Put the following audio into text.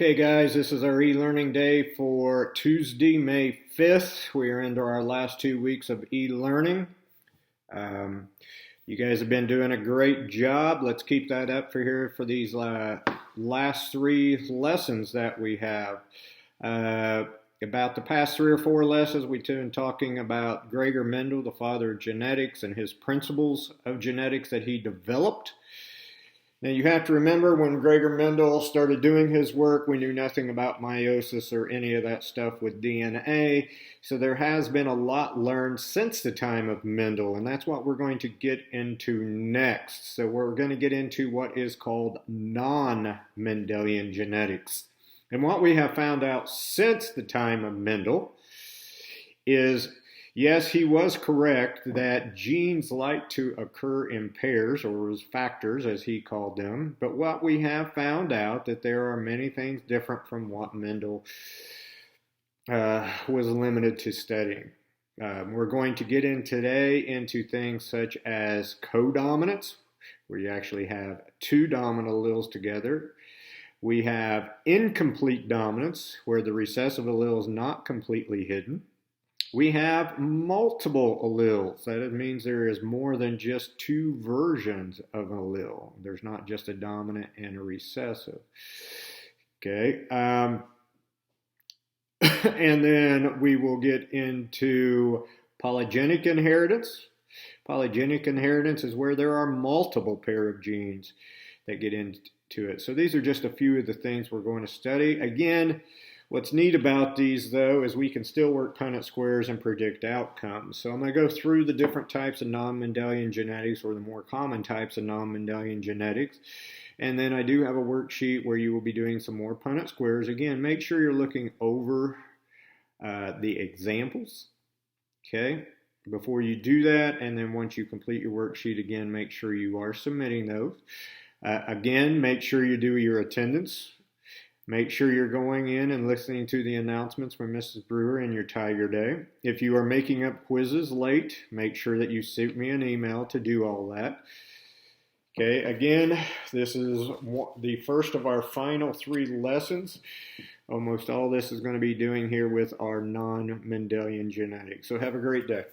Okay, guys, this is our e-learning day for Tuesday, May 5th. We are into our last 2 weeks of e-learning. You guys have been doing a great job. Let's keep that up for these last 3 lessons that we have. About the past 3 or 4 lessons, we've been talking about Gregor Mendel, the father of genetics, and his principles of genetics that he developed. Now, you have to remember when Gregor Mendel started doing his work, we knew nothing about meiosis or any of that stuff with DNA. So there has been a lot learned since the time of Mendel, and that's what we're going to get into next. So we're going to get into what is called non-Mendelian genetics. And what we have found out since the time of Mendel is, yes, he was correct that genes like to occur in pairs, or as factors as he called them. But what we have found out that there are many things different from what Mendel was limited to studying. We're going to get in today into things such as codominance, where you actually have 2 dominant alleles together. We have incomplete dominance, where the recessive allele is not completely hidden. We have multiple alleles. That means there is more than just 2 versions of an allele. There's not just a dominant and a recessive. Okay. And then we will get into polygenic inheritance. Polygenic inheritance is where there are multiple pair of genes that get into it. So these are just a few of the things we're going to study. Again, what's neat about these, though, is we can still work Punnett squares and predict outcomes. So I'm going to go through the different types of non-Mendelian genetics, or the more common types of non-Mendelian genetics. And then I do have a worksheet where you will be doing some more Punnett squares. Again, make sure you're looking over the examples, okay, before you do that. And then once you complete your worksheet, again, make sure you are submitting those. Again, make sure you do your attendance. Make sure you're going in and listening to the announcements from Mrs. Brewer in your Tiger Day. If you are making up quizzes late, make sure that you shoot me an email to do all that. Okay, again, this is the first of our final 3 lessons. Almost all this is going to be doing here with our non-Mendelian genetics. So have a great day.